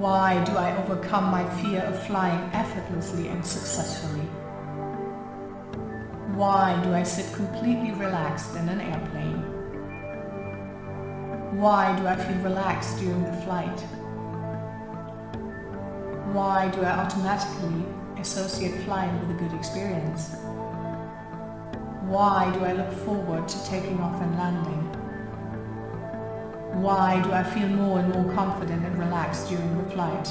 Why do I overcome my fear of flying effortlessly and successfully? Why do I sit completely relaxed in an airplane? Why do I feel relaxed during the flight? Why do I automatically associate flying with a good experience? Why do I look forward to taking off and landing? Why do I feel more and more confident and relaxed during the flight?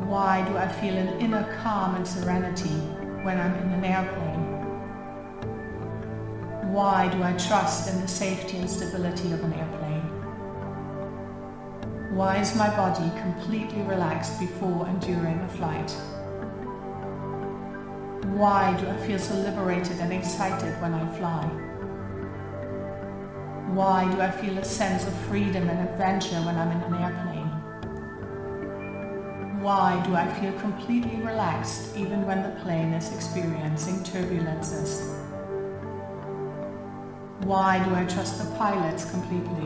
Why do I feel an inner calm and serenity when I'm in an airplane? Why do I trust in the safety and stability of an airplane? Why is my body completely relaxed before and during a flight? Why do I feel so liberated and excited when I fly? Why do I feel a sense of freedom and adventure when I'm in an airplane? Why do I feel completely relaxed even when the plane is experiencing turbulences? Why do I trust the pilots completely?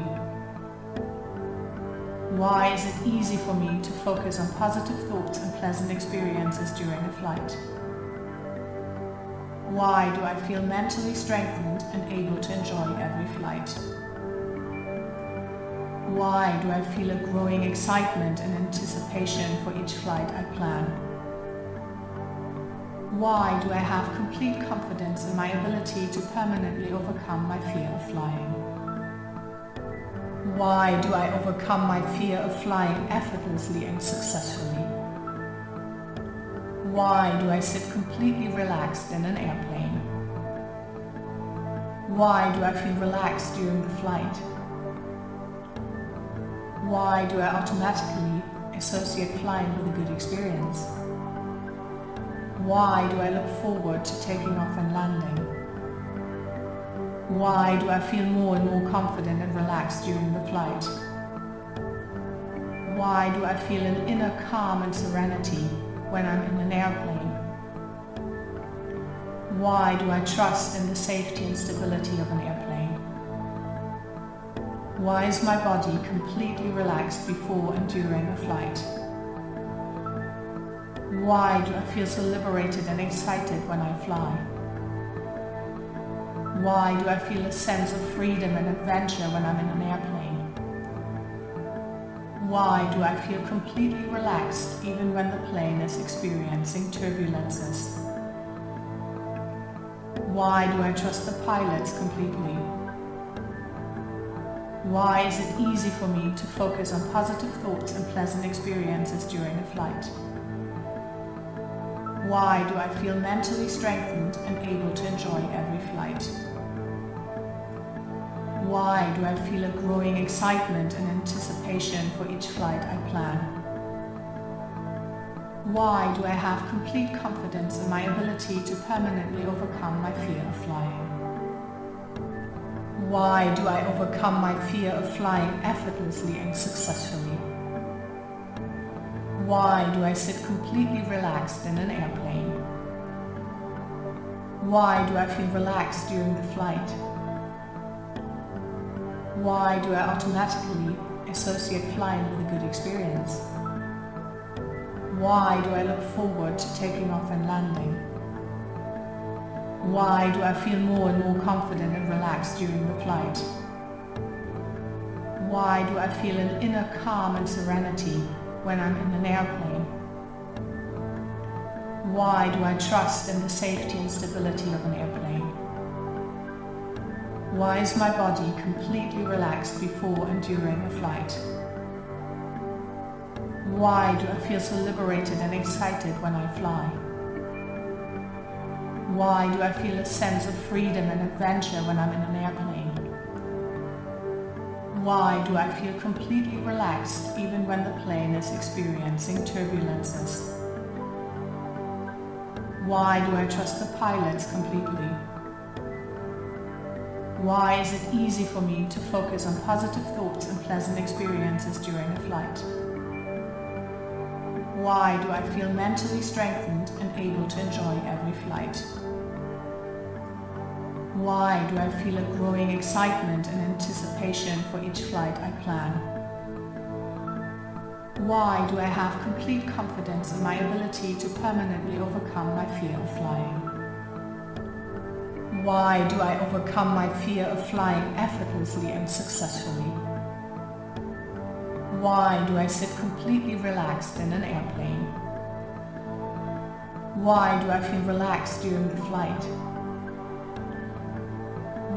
Why is it easy for me to focus on positive thoughts and pleasant experiences during a flight? Why do I feel mentally strengthened and able to enjoy every flight? Why do I feel a growing excitement and anticipation for each flight I plan? Why do I have complete confidence in my ability to permanently overcome my fear of flying? Why do I overcome my fear of flying effortlessly and successfully? Why do I sit completely relaxed in an airplane? Why do I feel relaxed during the flight? Why do I automatically associate flying with a good experience? Why do I look forward to taking off and landing? Why do I feel more and more confident and relaxed during the flight? Why do I feel an inner calm and serenity when I'm in an airplane? Why do I trust in the safety and stability of an airplane? Why is my body completely relaxed before and during a flight? Why do I feel so liberated and excited when I fly? Why do I feel a sense of freedom and adventure when I'm in an airplane? Why do I feel completely relaxed even when the plane is experiencing turbulences? Why do I trust the pilots completely? Why is it easy for me to focus on positive thoughts and pleasant experiences during a flight? Why do I feel mentally strengthened and able to enjoy every flight? Why do I feel a growing excitement and anticipation for each flight I plan? Why do I have complete confidence in my ability to permanently overcome my fear of flying? Why do I overcome my fear of flying effortlessly and successfully? Why do I sit completely relaxed in an airplane? Why do I feel relaxed during the flight? Why do I automatically associate flying with a good experience? Why do I look forward to taking off and landing? Why do I feel more and more confident and relaxed during the flight? Why do I feel an inner calm and serenity when I'm in an airplane? Why do I trust in the safety and stability of an airplane? Why is my body completely relaxed before and during a flight? Why do I feel so liberated and excited when I fly? Why do I feel a sense of freedom and adventure when I'm in an airplane? Why do I feel completely relaxed even when the plane is experiencing turbulences? Why do I trust the pilots completely? Why is it easy for me to focus on positive thoughts and pleasant experiences during a flight? Why do I feel mentally strengthened and able to enjoy every flight? Why do I feel a growing excitement and anticipation for each flight I plan? Why do I have complete confidence in my ability to permanently overcome my fear of flying? Why do I overcome my fear of flying effortlessly and successfully? Why do I sit completely relaxed in an airplane? Why do I feel relaxed during the flight?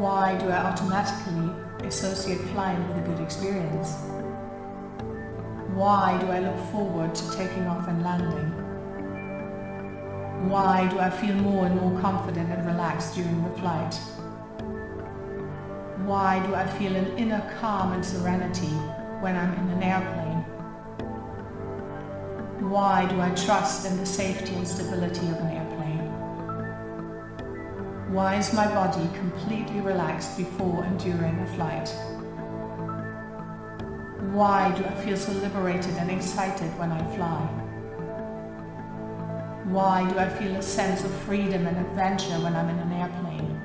Why do I automatically associate flying with a good experience? Why do I look forward to taking off and landing? Why do I feel more and more confident and relaxed during the flight? Why do I feel an inner calm and serenity when I'm in an airplane? Why do I trust in the safety and stability of an airplane? Why is my body completely relaxed before and during a flight? Why do I feel so liberated and excited when I fly? Why do I feel a sense of freedom and adventure when I'm in an airplane?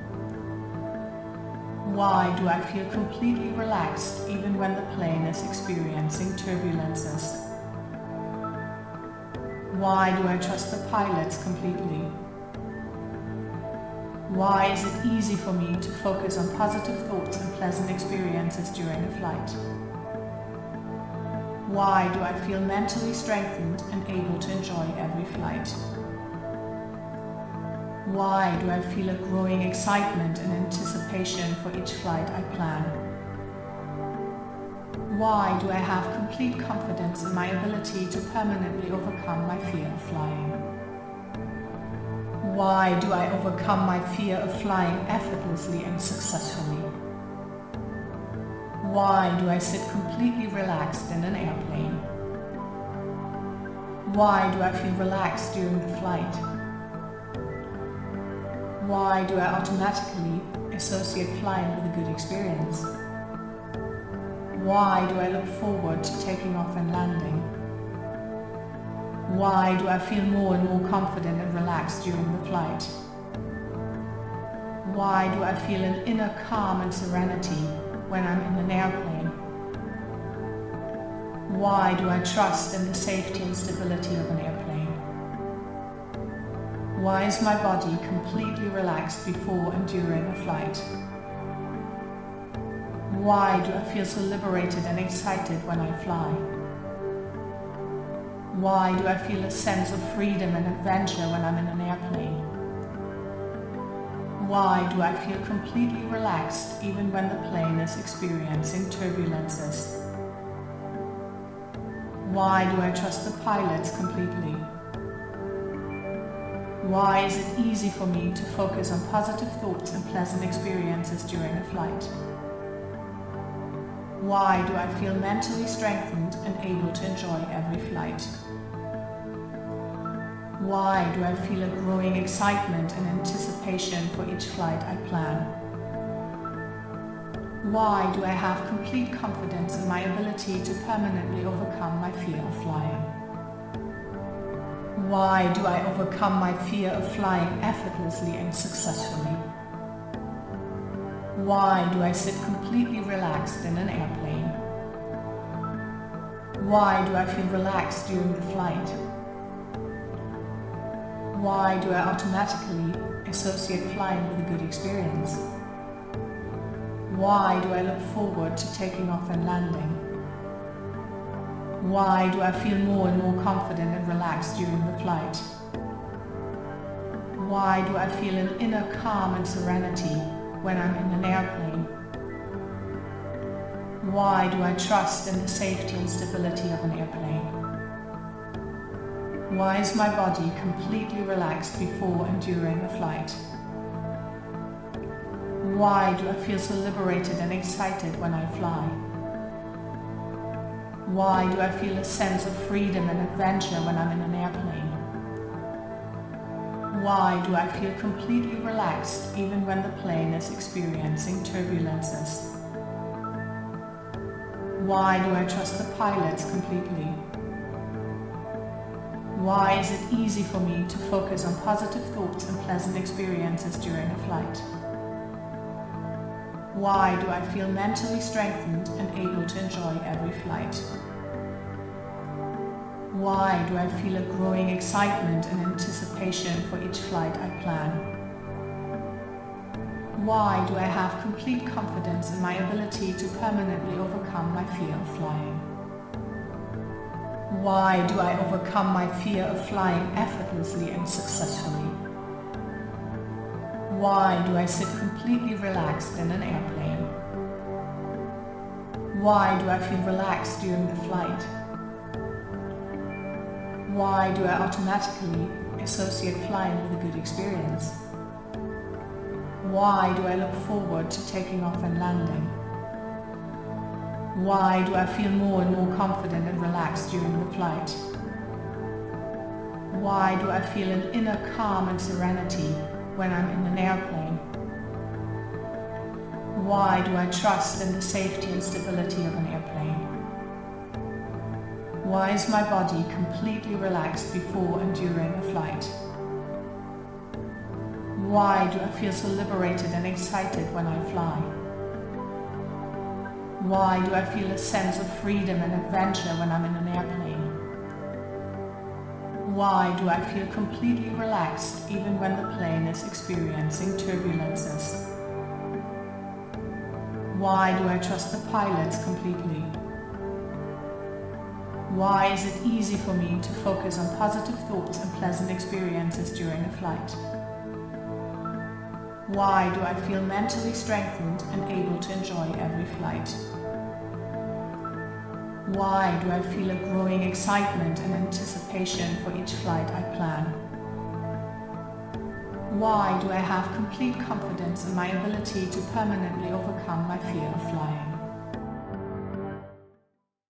Why do I feel completely relaxed even when the plane is experiencing turbulences? Why do I trust the pilots completely? Why is it easy for me to focus on positive thoughts and pleasant experiences during a flight? Why do I feel mentally strengthened and able to enjoy every flight? Why do I feel a growing excitement and anticipation for each flight I plan? Why do I have complete confidence in my ability to permanently overcome my fear of flying? Why do I overcome my fear of flying effortlessly and successfully? Why do I sit completely relaxed in an airplane? Why do I feel relaxed during the flight? Why do I automatically associate flying with a good experience? Why do I look forward to taking off and landing? Why do I feel more and more confident and relaxed during the flight? Why do I feel an inner calm and serenity when I'm in an airplane? Why do I trust in the safety and stability of an airplane? Why is my body completely relaxed before and during a flight? Why do I feel so liberated and excited when I fly? Why do I feel a sense of freedom and adventure when I'm in an airplane? Why do I feel completely relaxed even when the plane is experiencing turbulences? Why do I trust the pilots completely? Why is it easy for me to focus on positive thoughts and pleasant experiences during a flight? Why do I feel mentally strengthened and able to enjoy every flight? Why do I feel a growing excitement and anticipation for each flight I plan? Why do I have complete confidence in my ability to permanently overcome my fear of flying? Why do I overcome my fear of flying effortlessly and successfully? Why do I sit completely relaxed in an airplane? Why do I feel relaxed during the flight? Why do I automatically associate flying with a good experience? Why do I look forward to taking off and landing? Why do I feel more and more confident and relaxed during the flight? Why do I feel an inner calm and serenity when I'm in an airplane? Why do I trust in the safety and stability of an airplane? Why is my body completely relaxed before and during a flight? Why do I feel so liberated and excited when I fly? Why do I feel a sense of freedom and adventure when I'm in an airplane? Why do I feel completely relaxed even when the plane is experiencing turbulences? Why do I trust the pilots completely? Why is it easy for me to focus on positive thoughts and pleasant experiences during a flight? Why do I feel mentally strengthened and able to enjoy every flight? Why do I feel a growing excitement and anticipation for each flight I plan? Why do I have complete confidence in my ability to permanently overcome my fear of flying? Why do I overcome my fear of flying effortlessly and successfully? Why do I sit completely relaxed in an airplane? Why do I feel relaxed during the flight? Why do I automatically associate flying with a good experience? Why do I look forward to taking off and landing? Why do I feel more and more confident and relaxed during the flight? Why do I feel an inner calm and serenity when I'm in an airplane? Why do I trust in the safety and stability of an airplane? Why is my body completely relaxed before and during a flight? Why do I feel so liberated and excited when I fly? Why do I feel a sense of freedom and adventure when I'm in an airplane? Why do I feel completely relaxed even when the plane is experiencing turbulences? Why do I trust the pilots completely? Why is it easy for me to focus on positive thoughts and pleasant experiences during a flight? Why do I feel mentally strengthened and able to enjoy every flight? Why do I feel a growing excitement and anticipation for each flight I plan? Why do I have complete confidence in my ability to permanently overcome my fear of flying?